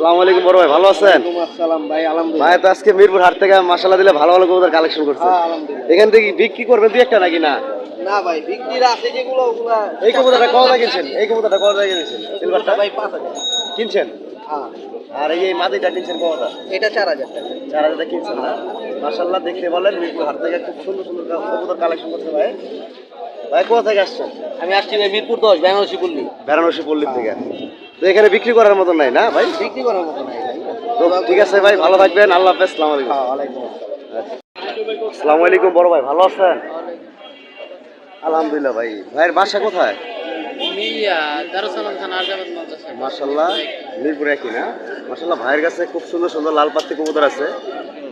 আসসালামু আলাইকুম বড় ভাই, ভালো আছেন? আসসালাম ভাই, আলহামদুলিল্লাহ। ভাই তো আজকে মিরপুর হাট থেকে মাশাআল্লাহ দিলে ভালো ভালো কবুতর কালেকশন করছে। হ্যাঁ, আলহামদুলিল্লাহ। এখান থেকে বিক্রি করবেন দুই একটা নাকি না? না ভাই, বিক্রির আছে যেগুলো ওগুলা এই কবুতরটা কত টাকা কিনছেন? এই কবুতরটা কত টাকা কিনছেন? সিলভারটা ভাই 5,000। কিনছেন? হ্যাঁ, আর এই মাদিটা কিনছেন কতটা? এটা 4,000 টাকা। 4000 কিনছেন না? মাশাআল্লাহ দেখতে বলেন মিরপুর হাট থেকে খুব সুন্দর সুন্দর কবুতর কালেকশন করছে ভাই। ভাই কোথা থেকে আসছেন? আমি আসছি ভাই মিরপুর 10 বেনারসি পল্লী। বেনারসি পল্লী থেকে। তো এখানে বিক্রি করার মতো নাই না ভাই? বিক্রি করার মতো নাই ভাই। তো ঠিক আছে ভাই, ভালো থাকবেন, আল্লাহ হাফেজ, আসসালামু আলাইকুম। হ্যাঁ, ওয়ালাইকুম আসসালাম। আসসালামু আলাইকুম বড় ভাই, ভালো আছেন? আলহামদুলিল্লাহ ভাই। ভাইয়ের বাসা কোথায়? মাশাআল্লাহ মিরপুরে কি না? মাশাআল্লাহ ভাইয়ের কাছে খুব সুন্দর সুন্দর লাল পাত্তি কবুতর আছে।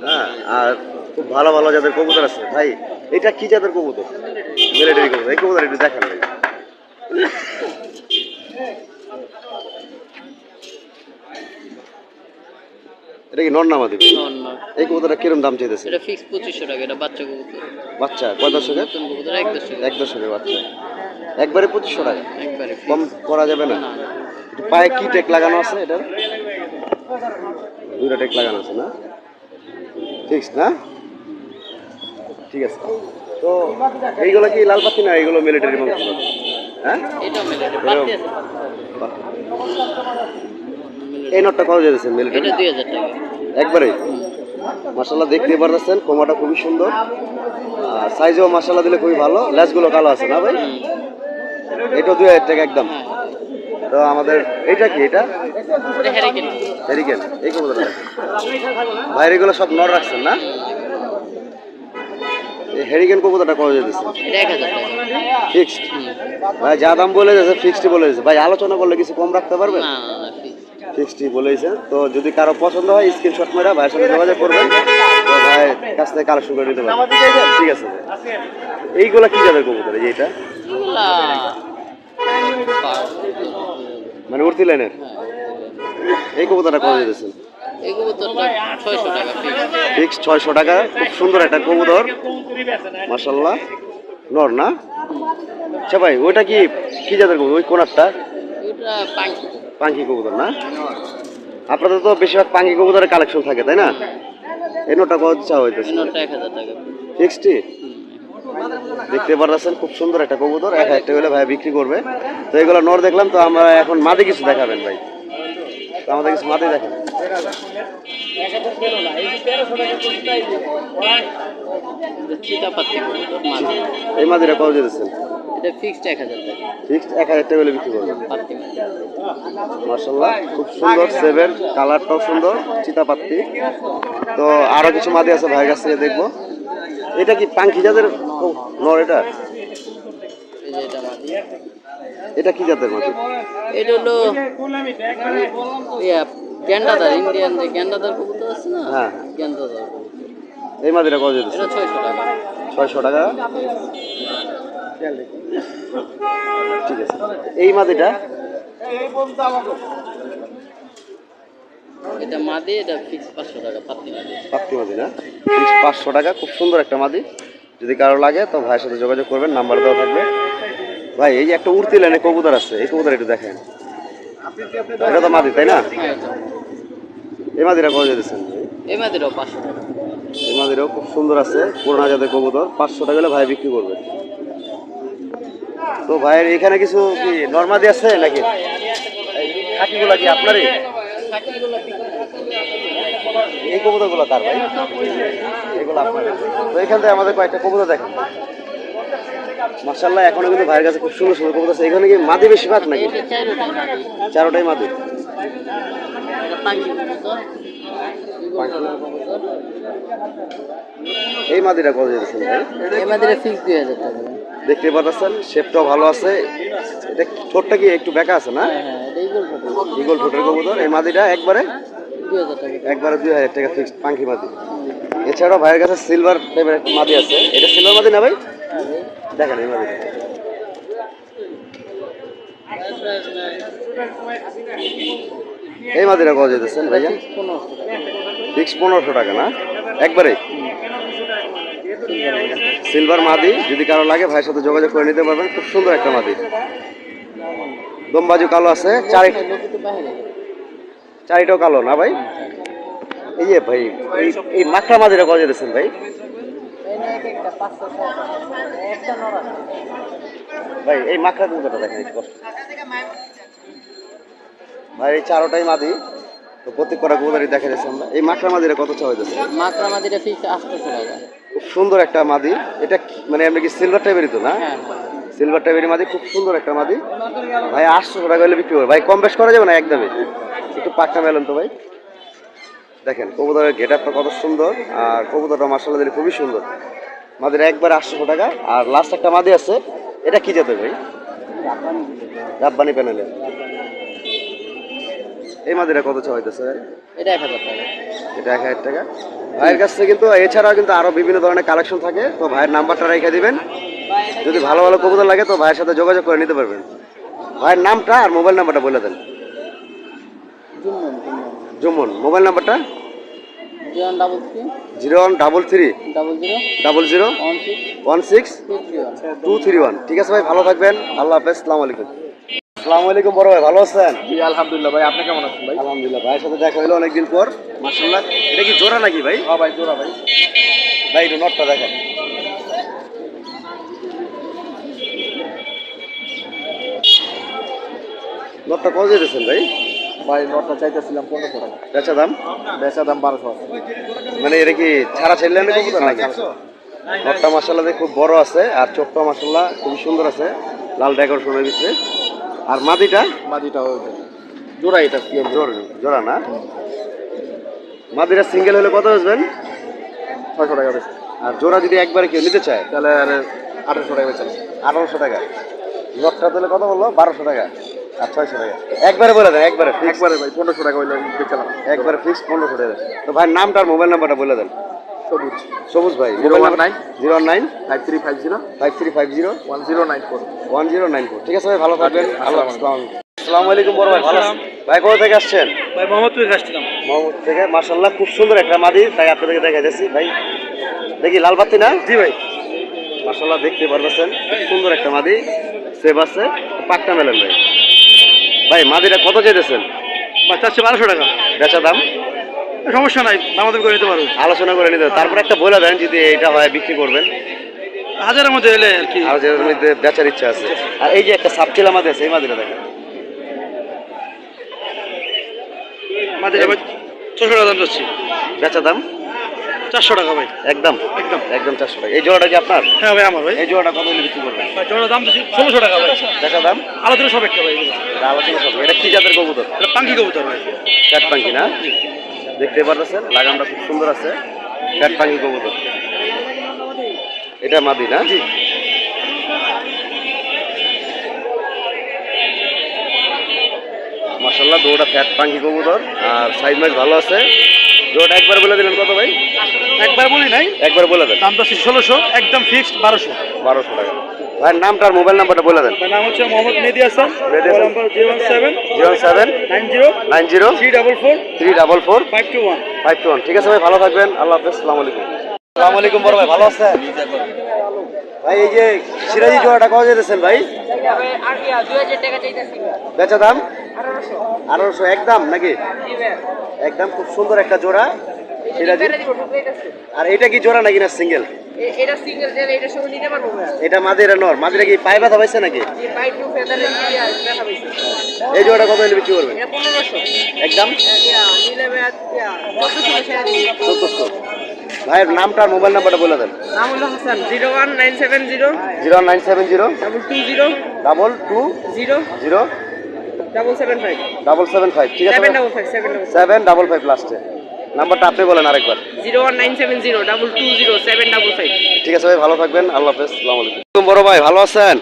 হ্যাঁ, আর খুব ভালো ভালো জাতের কবুতর আছে ভাই। এটা কি জাতের কবুতর? মিলিটারি কবুতর। এই কবুতর একটু দেখান ভাই। এটা কি নর না মাদি? এই কবুতরটা কিরকম দাম চাইতেছে? এটা ফিক্স 2500 টাকা। এটা বাচ্চা কবুতর। বাচ্চা কয় দশকের? নতুন কবুতর 1 দশক। এক দশকের বাচ্চা। একবারে 2500 টাকা? একবারে কম করা যাবে না? না, না। একটু পায়ে কি টেক লাগানো আছে এটার? দুইটা টেক লাগানো আছে না? ফিক্স না? ঠিক আছে। তো এইগুলো কি লাল পাখি না এইগুলো মিলিটারি মাংস? হ্যাঁ, এটাও মিলিটারি। এরকম? বাড়তি আছে। বাহ। এই নোটটা কত যেতেছেন মিলিটারি? এটা 2000 টাকা। একবারে মাশাআল্লাহ দেখতে পারতেছেন, কোমাটা খুবই সুন্দর, আর সাইজও মাশাআল্লাহ দিলে খুবই ভালো। লেজগুলো কালো আছে না ভাই? এটা 2000 টাকা একদম। তো আমাদের এটা কি? এটা এটা হ্যারিকেন। হ্যারিকেন। এই কবুতরটা ভাইয়ের এগুলো সব নর রাখছেন না? এই হ্যারিকেন কবুতরটা কত যেতেছে? এটা 1000 টাকা। ফিক্সড ভাই, যা দাম বলে যাচ্ছে ফিক্সডই বলে যাচ্ছে ভাই। আলোচনা করলে কিছু কম রাখতে পারবেন? না, না, না, ফিক্স। ফিক্সডই বলেছে। তো যদি কারো পছন্দ হয় স্ক্রিনশট মেরা ভাইয়ের সাথে যোগাযোগ করবেন, তো ভাইয়ের কাছ থেকে কালেকশন করে নিতে পারবেন। ঠিক আছে ভাই। এইগুলা কি জাতের কবুতর? এই যে এটা এগুলা মানে উর্তি লাইনের এই কবুতরটা কত যেতেছেন? এই কবুতরটা 600 টাকা ফিক্স। ফিক্সড 600 টাকা। খুব সুন্দর একটা কবুতর মাশাআল্লাহ, নর না? আচ্ছা ভাই, ওইটা কি কি জাতের কবুতর? ওই কোনারটা এটা পাঙ্কি। পাঙ্কি কবুতর না? আপনাদের তো বেশিরভাগ পাঙ্কি কবুতরের কালেকশন থাকে তাই না? এই নোটটা কত চা হইতেছে? এনোটা 1000 টাকা। ফিক্সডই দেখতে পারতেছেন, খুব সুন্দর একটা কবুতর। 1000 টাকা হলে ভাই বিক্রি করবে। তো এগুলো নর দেখলাম, তো আমরা এখন মাদি কিছু দেখাবেন ভাই। তো আমাদের কিছু মাদি দেখেন। চিতাপাতি কবুতর মাদি। এই মাদিটা কত যেতেছেন? এটা ফিক্সড 1000 টাকা। ফিক্সড 1000 টাকা হলে বিক্রি করবেন। পাতি মাদি। মাশাআল্লাহ খুব সুন্দর, সেভের কালারটাও সুন্দর, চিতাপাত্তি। তো আরো কিছু মাদি আছে ভাইয়ের কাছ থেকে দেখবো। এটা কি পাঙ্কি জাতের নর? এটা এই যে এটা মাদি। এটা কি জাতের মাদি? এটা হলো ইয়া গ্যান্ডাদার, ইন্ডিয়ান যে গ্যান্ডাদার কবুতর আছে না? হ্যাঁ। গ্যান্ডাদার। এই মাদিটা কত যেতেছে? এটা 600 টাকা। 600 টাকা। ঠিক আছে। এই মাদিটা এটা মাদি, এটা ফিক্স 500 টাকা পাতি মাদি। পাত্তি মাদি না? ফিক্স 500 টাকা। খুব সুন্দর একটা মাদি। যদি কারো লাগে তো ভাইয়ের সাথে যোগাযোগ করবেন, নাম্বার দেওয়া থাকবে। ভাই এই যে একটা উড়তি লাইনে কবুতর আছে, এই কবুতর একটু দেখেন। এটা তো মাদি তাই না? হ্যাঁ, এটা। এই মাদিটা কত যেতেছেন? এই মাদিরও 500 টাকা। এই মাদিটাও খুব সুন্দর আছে, পুরোনো জাতের কবুতর। 500 টাকা হলে ভাই বিক্রি করবে। তো ভাইয়ের এখানে কিছু কি নর্মাদি আছে নাকি? খাকিগুলা কি আপনারই? এই কবুতরগুলো কার ভাই? এগুলো আপনার। তো এখান থেকে আমাদের কয়েকটা কবুতর দেখেন। মাশাআল্লাহ এখনো কিন্তু ভাইয়ের কাছে খুব সুন্দর সুন্দর কবুতর আছে। এখানে কি মাদি বেশিরভাগ নাকি? চারোটাই মাদি। এই মাদিটা কত যেতেছেন ভাই? এই মাদিরে ফিক্স 2000 টাকা। দেখতে পাচ্ছেন শেপটাও ভালো আছে। এটা ঠোঁটটা কি একটু বেঁকা আছে না? হ্যাঁ, হ্যাঁ, এটা ইগল ফটো। ইগল ঠোঁটের কবুতর। এই মাদিটা একবারে 2000 টাকা। একবারে 2000 টাকা ফিক্সড পাঙ্কি মাদি। এছাড়াও ভাইয়ের কাছে সিলভার টাইপের একটা মাদি আছে। এটা সিলভার মাদি না ভাই? দেখেন এই মাদিটা। এই মাদিটা কত যেতেছেন ভাইয়া? ফিক্স 1500 টাকা না? একবারে সিলভার মাদি। যদি কারো লাগে ভাইয়ের সাথে যোগাযোগ করে নিতে পারবেন। খুব সুন্দর একটা মাদি। দমবাজু কালো আছে। চারিটাও কালো না ভাই? এই যে ভাই এই মাকড়া মাদিটা কত দিয়েছেন ভাই? ভাই এই মাকড়া কবুতরটা দেখেন একটু কষ্ট। ভাই এই চারোটাই মাদি, তো প্রত্যেক কটা কবুতরই দেখা যাচ্ছে আমরা। এই মাকড়া মাদিটা কত চাওয়া হইতেছে? মাকড়া মাদিটা ফিক্স 800 টাকা। খুব সুন্দর একটা মাদি। এটা মানে আমরা কি সিলভার টাইপেরই তো না? হ্যাঁ সিলভার টাইপের মাদি, খুব সুন্দর একটা মাদি ভাই। 800 টাকা হলে বিক্রি করবে ভাই, কম বেশ করা যাবে না একদমই? একটু পাক্কা মেলেন তো ভাই। দেখেন কবুতরের গেট আপটা কত সুন্দর, আর কবুতরটা মার্শাল্লাহ দিলে খুবই সুন্দর। মাদির একবার 800 টাকা। আর লাস্ট একটা মাদি আছে, এটা কি জাতের ভাই? রাব্বানি প্যানেলে। এই মাদিরা কত চাইতেছে? এটা 1000 টাকা। এটা 1000 টাকা। ভাইয়ের কাছে কিন্তু এছাড়াও কিন্তু আরো বিভিন্ন ধরনের কালেকশন থাকে, তো ভাইয়ের নাম্বারটা রেখে দিবেন। যদি ভালো ভালো কবুতর লাগে তো ভাইয়ের সাথে যোগাযোগ করে নিতে পারবেন। ভাইয়ের নামটা আর মোবাইল নাম্বারটা বলে দেন। জুমন, মোবাইল নাম্বারটা 0133 0133 00 16 231। ঠিক আছে ভাই, ভালো থাকবেন। আল্লাহ হাফেজ, আসসালামু আলাইকুম। আসসালামু আলাইকুম বড় ভাই, ভালো আছেন? জি আলহামদুলিল্লাহ ভাই, আপনি কেমন আছেন ভাই? আলহামদুলিল্লাহ, ভাইয়ের সাথে দেখা হলো অনেকদিন পর মাশাআল্লাহ। এটা কি জোড়া নাকি ভাই? হ্যাঁ ভাই, জোড়া ভাই। ভাই একটু নটটা দেখেন। নটটা কত দিয়েছেন ভাই? ভাই নটটা চাইতেছিলাম 1500 টাকা। বেচা দাম? বেচা দাম 1200 আছে। মানে এটা কি ছাড়া ছেলে না কবুতর নাকি? নটটা মাশাআল্লাহ খুব বড় আছে, আর চোখটা মাশাআল্লাহ খুবই সুন্দর আছে, লাল ডেকোরেশনের ভিতরে। আর মাদিটা? মাদিটা ওই জোড়া, এটা জোড়া না? মাদিরা সিঙ্গেল হলে কত বেচবেন? 600 টাকা বেচা। আর জোড়া যদি একবারে কেউ নিতে চায় তাহলে 1800 টাকা বেচা। 1800 টাকা। লটটা দিলে কত বললো? 1200 টাকা আর 600 টাকা। একবারে বলে দেন, একবারে একবারে ভাই 1500 টাকা হইলে বেচালাম। একবারে ফিক্স 1500 টাকা। তো ভাই নামটা আর মোবাইল নাম্বারটা বলে দেন। সবুজ সবুজ ভাই। 019 019 5350 5350 1094। 1094। ঠিক আছে ভাই, ভালো থাকবেন। আল্লাহ হাফেজ। আসসালামু আলাইকুম বড় ভাই, ভালো আছেন? ভাই কোথা থেকে আসছেন? ভাই মোহাম্মদপুর থেকে আসছিলাম। মোহাম্মদ থেকে। মাশাআল্লাহ খুব সুন্দর একটা মাদি, তাই আপনাদেরকে দেখা যাচ্ছি ভাই। দেখি লাল বাতি না? জি ভাই। মাশাআল্লাহ দেখতে পারবেন খুব সুন্দর একটা মাদি, সেভ আছে, পাক্কা মেলেন ভাই। ভাই মাদিটা কত চাইতেছেন? ভাই চাচ্ছি 1200 টাকা। বেচা দাম? সমস্যা নাই, দামাদামি করে নিতে পারবো। আলোচনা করে নিতে হবে। তারপর একটা বলে দেন যদি এটা হয় বিক্রি করবেন। হাজারের মধ্যে এলে আর কি। আর যে মধ্যে বেচার ইচ্ছা আছে। আর এই যে একটা সাপচিলা মাদি আছে, এই মাদিটা দেখেন। মাঝে ভাই 600 টাকা দাম চাচ্ছি। বেচা দাম? 400 টাকা ভাই। একদম একদম একদম 400 টাকা। এই জোড়াটা কি আপনার? হ্যাঁ ভাই আমার ভাই। এই জোড়াটা কত হলে বিক্রি করবেন? ভাই জোড়ার দাম চাচ্ছি 1600 টাকা ভাই। বেচা দাম? আলোচনা সব একটা ভাই। এটা আলোচনা সব। এটা কি জাতের কবুতর? এটা পাঙ্কি কবুতর ভাই। ক্যাট পাঙ্কি না? দেখতে পারতেছেন লাগামটা খুব সুন্দর আছে, ক্যাট পাঙ্কি কবুতর। এটা মাদি না? জি। মাশাআল্লাহ দুটোটা ফ্যাট পাঙ্কি কবুতর, আর সাইজ মাইজ ভালো আছে। জোড়াটা একবার বলে দিলেন কত ভাই? একবার বলি নাই, একবার বলে দেন। দাম চাচ্ছি 1600, একদম ফিক্সড 1200। 1200 টাকা। ভাইয়ের নামটা আর মোবাইল নাম্বারটা বলে দেন। ভাই নাম হচ্ছে মোহাম্মদ মেহেদী হাসান। মেহেদী হাসান। নাম্বার 017 07 90 90 344 344 521। 521। ঠিক আছে ভাই, ভালো থাকবেন। আল্লাহ হাফেজ, আসসালামু আলাইকুম। আসসালামু আলাইকুম বড় ভাই, ভালো আছেন? ভাই এই যে সিরাজি জোড়াটা কত যেতেছেন ভাই? 2000 টাকা চাইতাছি। বেচা দাম? 1800 একদম নাকি? একদম খুব সুন্দর একটা জোড়া সিরাজি। আর এটা কি জোড়া নাকি না সিঙ্গেল? এটা সিঙ্গেল জেল, এটা শুধু নিতে পারবো ভাই। এটা মাদিরা নর। মাদিরা কি পায়ে ব্যথা পাইছে নাকি? এই পাই টু ফেদারে দিয়া দেখা পাইছি। এই জোড়াটা কত হলে বিক্রি করবেন? এটা 1500। একদম ইয়া নিলে ভাই ইয়া 1400। ভাইয়ের নামটা আর মোবাইল নাম্বারটা বলে দেন। নাম হলো হাসান। 01970 0970 220 22 0 0 775 775। ঠিক আছে 755 755 লাস্টে। নাম্বারটা আপনি বলেন আরেকবার। 01970 220 755। ঠিক আছে ভাই, ভালো থাকবেন। আল্লাহ হাফেজ, আসসালামু আলাইকুম। বড় ভাই ভালো আছেন?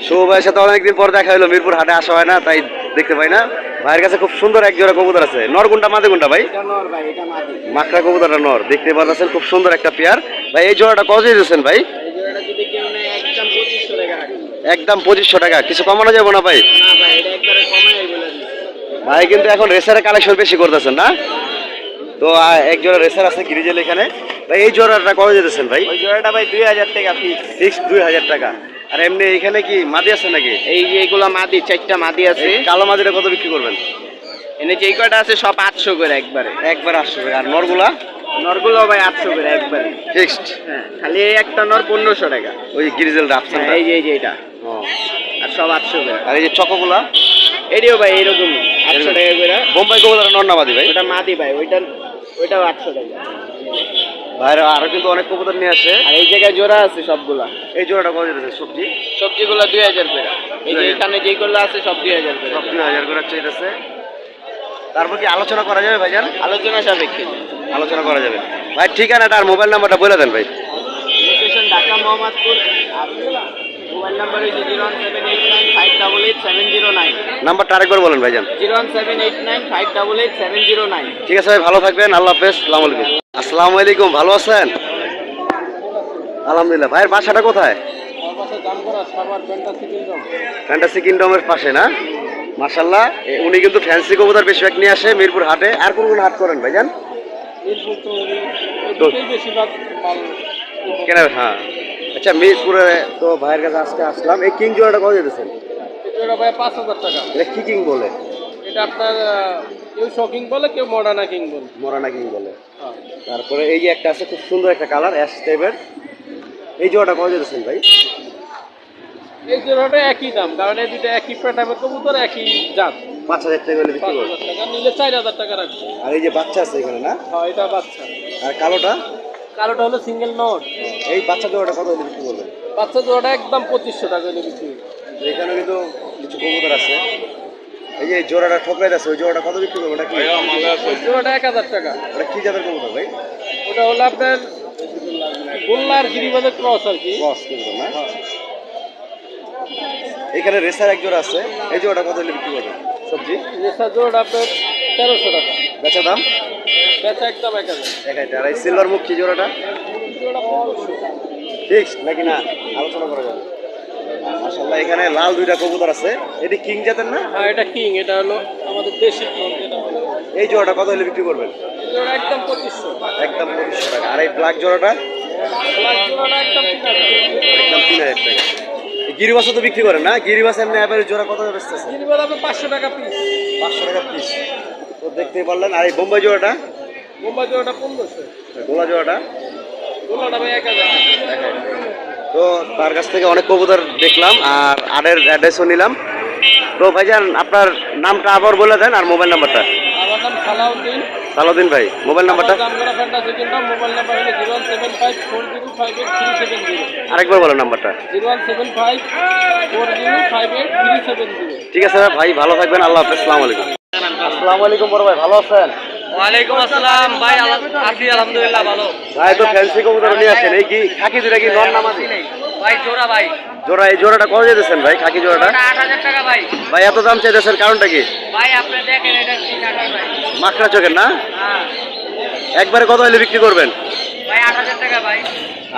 শুভ ভাইয়ের সাথে অনেকদিন পর দেখা হলো। মিরপুর হাটে আসা হয় না, তাই দেখতে পাই না। ভাইয়ের কাছে খুব সুন্দর এক জোড়া কবুতর আছে। নর কোনটা মাদি কোনটা ভাই? নর ভাই, এটা মাদি। মাকড়া কবুতরটা নর, দেখতে পাচ্ছেন খুব সুন্দর একটা পেয়ার। ভাই এই জোড়াটা কত দিয়েছেন ভাই? এই জোড়াটা যদি কেউ নেয় একদম 2500 টাকা রাখি। একদম 2500 টাকা। কিছু কমানো যাবে না ভাই? না ভাই, এটা একবারে কমাই বলে দিই। ভাই কিন্তু এখন রেসারের কালেকশন বেশি করতেছেন না? তো এক জোড়া রেসার আছে গিরিজেল এখানে। ভাই এই জোড়াটা কত দিতেছেন ভাই? ওই জোড়াটা ভাই 2000 টাকা ফিক্স। ফিক্স 2000 টাকা। আর এমনি এখানে কি মাদি আছে নাকি? এই যে এগুলা মাদি, 4টা মাদি আছে। এই কালো মাদিটা কত বিক্রি করবেন? এনে যেই কয়টা আছে সব 800 করে একবারে। একবার 800 টাকা। আর নরগুলা নরগুলো ভাই 800 করে একবারে। ফিক্সড। হ্যাঁ, খালি এই একটা নর 1500 টাকা। ওই গ্রিজেল রাফসান। হ্যাঁ, এই যে এটা। ও। আর সব 800 করে। আর এই যে চকোগুলা এডিও ভাই এরকম 800 টাকা করে। বোম্বাই কবুতর নর না মাদি ভাই? ওটা মাদি ভাই, ওইটাও 800 টাকা। ভাইরা আরো কিন্তু অনেক কবুতর নিয়ে আসে। আর এই জায়গায় জোড়া আছে সবগুলা। এই জোড়াটা কত দিতেছে সবজি? সবজিগুলো 2000 করে। এই যে এখানে যেইগুলো আছে সব 2000 করে। সব 2000 করে চাইতেছে। তারপর কি আলোচনা করা যাবে ভাইজান? আলোচনা সাপেক্ষে। আলোচনা করা যাবে। ভাই ঠিকানাটা আর মোবাইল নাম্বারটা বলে দেন ভাই। লোকেশন ঢাকা মোহাম্মদপুর। আর মোবাইল নাম্বার হচ্ছে 01789588709। নাম্বারটা আরেকবার বলেন ভাইজান। 01789588709। ঠিক আছে ভাই, ভালো থাকবেন। আল্লাহ হাফেজ। আসসালামু আলাইকুম। আসসালামু আলাইকুম, ভালো আছেন? আলহামদুলিল্লাহ। ভাইয়ের বাসাটা কোথায়? ফ্যান্টাসি কিংডমের পাশে না? মাশাআল্লাহ। উনি কিন্তু ফ্যান্সি কবুতর বেশিরভাগ নিয়ে আসে মিরপুর হাটে। আর কোন কোন হাট করেন ভাইজান? কেন? হ্যাঁ, আচ্ছা মিরপুরে তো ভাইয়ের কাছে আজকে আসলাম। এই কিং জোড়াটা কত দিতেছেন? এটা ভাই 5000 টাকা। এটা কি কিং বলে? এটা আপনার কেউ শকিং বলে, কেউ মডার্না কিং বলে। মরানা কিং বলে। তারপরে এই যে একটা আছে খুব সুন্দর একটা কালার অ্যাশ টাইপের, এই জোড়াটা কত দিতেছেন ভাই? এই জোড়াটা একই দাম, কারণ এই দুটো একই প্যাটার্নের কবুতর, একই জাত। 5000 টাকা হলে বিক্রি করবে। 5000 টাকা নিলে 4000 টাকা রাখবে। আর এই যে বাচ্চা আছে এখানে না? হ্যাঁ, এটা বাচ্চা। আর কালোটা? কালোটা হলো সিঙ্গেল নট। এই বাচ্চা জোড়াটা কত হলে বিক্রি করবেন? বাচ্চা জোড়াটা একদম 2500 টাকা হলে বিক্রি হবে। এখানে কিন্তু কিছু কবুতর আছে। এই যে জোড়াটা ঠোকরাই আছে, ওই জোড়াটা কত বিক্রি করবে? ওটা কি? ওই জোড়াটা 1000 টাকা। ওটা কি জাতের কবুতর ভাই? ওটা হলো আপনার গোল্লার গিরিবাজের ক্রস আর কি। ক্রস কবুতর না? এখানে রেসার এক জোড়া আছে, এই জোড়াটা কত হলে বিক্রি করবেন? সবজি রেসার জোড়াটা আপনার 1300 টাকা। বেচা দাম? বেচা একদম 1000। একাইটা। আর এই সিলভার মুখ কি জোড়াটা? জোড়া 500। ফিক্স নাকি না? আলোচনা করা যাবে। মাশাআল্লাহ, এখানে লাল দুইটা কবুতর আছে। এটি কিং জাতের না? হ্যাঁ, এটা কিং। এটা হলো আমাদের দেশি কিং। এটা হলো এই জোড়াটা কত হলে বিক্রি করবেন? জোড়া একদম 2500। একদম 2500 টাকা। আর এই ব্ল্যাক জোড়াটা? ব্ল্যাক জোড়াটা একদম 3000। একদম 3000 টাকা। গিরিবাসও তো বিক্রি করেন না? গিরিবাস এমনি অ্যাভারেজ জোড়া কত বেচতেছে? গিরিবাজ আপনার 500 টাকা পিস। 500 টাকা পিস। তো দেখতেই পারলেন। আর এই বোম্বাই জোড়াটা? বোম্বাই জোড়াটা 1500। গোলা জোড়াটা? গোলাটা ভাই 1000। দেখেন। তো তার কাছ থেকে অনেক কবুতর দেখলাম আর আডের অ্যাড্রেসও নিলাম। তো ভাইজান আপনার নামটা আবার বলে দেন আর মোবাইল নাম্বারটা। আমার নাম সালাউদ্দিন। সালাউদ্দিন ভাই, মোবাইল নাম্বারটা? Jamgora fantasy kingdom. Mobile number হলো 0754058 আরেকবার বলেন নাম্বারটা। 0754058 ঠিক আছে ভাই, ভালো থাকবেন। আল্লাহ হাফেজ। আসসালামু আলাইকুম। আসসালামু আলাইকুম বড় ভাই, ভালো আছেন? ওয়ালাইকুম আসসালাম ভাই, আছি আলহামদুলিল্লাহ ভালো। ভাই তো ফ্যান্সি কবুতর নিয়ে আসেন। এই কি খাকি দুটা কি নন নামাজি? ভাই জোড়া ভাই। জোড়া, এই জোড়াটা কত দিতেছেন ভাই? খাকি জোড়াটা? 8000 টাকা ভাই। ভাই এত দাম চাইতেছেন, কারণটা কি? ভাই আপনি দেখেন এটা কি টাকা ভাই। মাকড়া চোখের না? হ্যাঁ একবারে কত হলে বিক্রি করবেন? ভাই 8000 টাকা ভাই।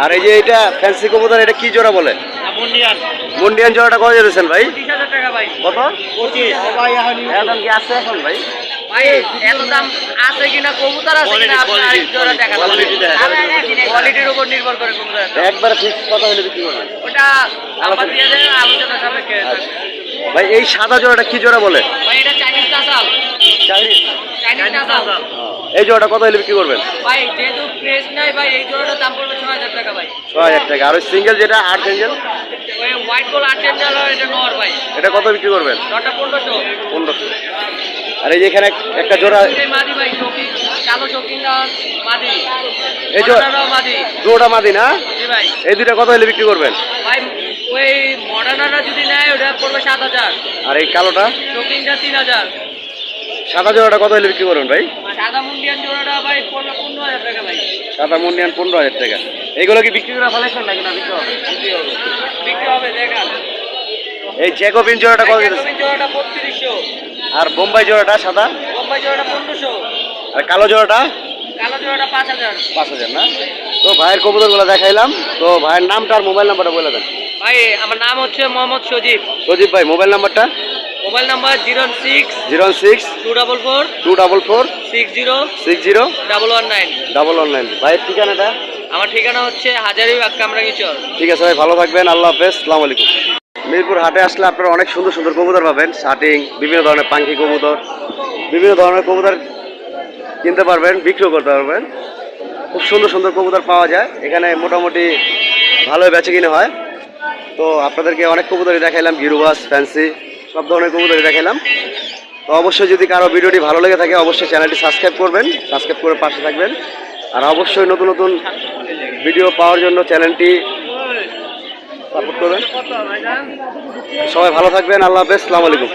আর এই যে এটা ফ্যান্সি কবুতর, এটা কি জোড়া বলে? মুন্ডিয়ান মুন্ডিয়ান জোড়াটা কত দিতেছেন ভাই? 20000 টাকা ভাই। কত? 25। এখন কি আছে এখন ভাই? ভাই এত দাম আছে কিনা, কবুতর আছে কিনা আপনার আরেক জোড়া দেখা যাবে। কোয়ালিটির উপর নির্ভর করে কবুতর। একবারে ফিক্স কত হলে বিক্রি করবেন? ওটা নাম্বার দিয়ে দেন, আলোচনা সাপেক্ষে। ভাই এই সাদা জোড়াটা কি জোড়া বলে? ভাই এটা Chinese nasal. Chinese? Chinese nasal. এই জোড়াটা কত হলে বিক্রি করবেন? ভাই যেহেতু প্রেস নাই ভাই, এই জোড়াটার দাম পড়বে 6000 টাকা ভাই। 6000 টাকা। আর ওই সিঙ্গেল যেটা 8 এঞ্জেল, ওই হোয়াইট গোল আর্জেন্টাল এটা নর ভাই। এটা কত বিক্রি করবেন? নরটা 1500। 1500। আর এই যে এখানে একটা জোড়া, এই মাদি ভাই, চকি কালো চকিটা মাদি। এই জোড়া মডার্নাও মাদি। জোড়া মাদি না? জি ভাই। এই দুইটা কত হলে বিক্রি করবেন? ভাই ওই মডার্নাটা যদি নেয় ওটা পড়বে 7000। আর এই কালোটা? চকিংটা 3000। সাদা জোড়াটা কত হলে বিক্রি করবেন ভাই? সাদা মুন্ডিয়ান জোড়াটা ভাই পড়বে 15000 টাকা ভাই। সাদা মুন্ডিয়ান 15000 টাকা। এইগুলো কি বিক্রি করে ফেলেছেন নাকি না বিক্রি হবে? বিক্রি হবে দেখান। এই জ্যাকোবিন জোড়াটা কত দিতেছেন? জ্যাকোবিন জোড়াটা 3200। আর বোম্বাই জোড়াটা সাদা? বোম্বাই জোড়াটা 1500। আর কালো জোড়াটা? কালো জোড়াটা 5000। 5000 না? তো ভাইয়ের কবুতরগুলো দেখাইলাম। তো ভাইয়ের নামটা আর মোবাইল নাম্বারটা বলে দেন। ভাই আমার নাম হচ্ছে মোহাম্মদ সজীব। সজীব ভাই, মোবাইল নাম্বারটা? Mobile number 06 06 244 244 60 60 119। 119। ভাইয়ের ঠিকানাটা? আমার ঠিকানা হচ্ছে হাজারিবাগ কামরাঙ্গীচর। ঠিক আছে ভাই, ভালো থাকবেন। আল্লাহ হাফেজ। আসসালামু আলাইকুম। মিরপুর হাটে আসলে আপনারা অনেক সুন্দর সুন্দর কবুতর পাবেন, শার্টিং, বিভিন্ন ধরনের পাঙ্কি কবুতর, বিভিন্ন ধরনের কবুতর কিনতে পারবেন, বিক্রিও করতে পারবেন। খুব সুন্দর সুন্দর কবুতর পাওয়া যায় এখানে, মোটামুটি ভালোই বেচে কিনে হয়। তো আপনাদেরকে অনেক কবুতরই দেখাইলাম, গিরুবাস, ফ্যান্সি, সব ধরনের কবুতরই দেখাইলাম। তো অবশ্যই যদি কারো ভিডিওটি ভালো লেগে থাকে অবশ্যই চ্যানেলটি সাবস্ক্রাইব করবেন, সাবস্ক্রাইব করে পাশে থাকবেন। আর অবশ্যই নতুন নতুন ভিডিও পাওয়ার জন্য চ্যানেলটি সাপোর্ট করবেন। সবাই ভালো থাকবেন, আল্লাহ হাফেজ, আসসালামু আলাইকুম।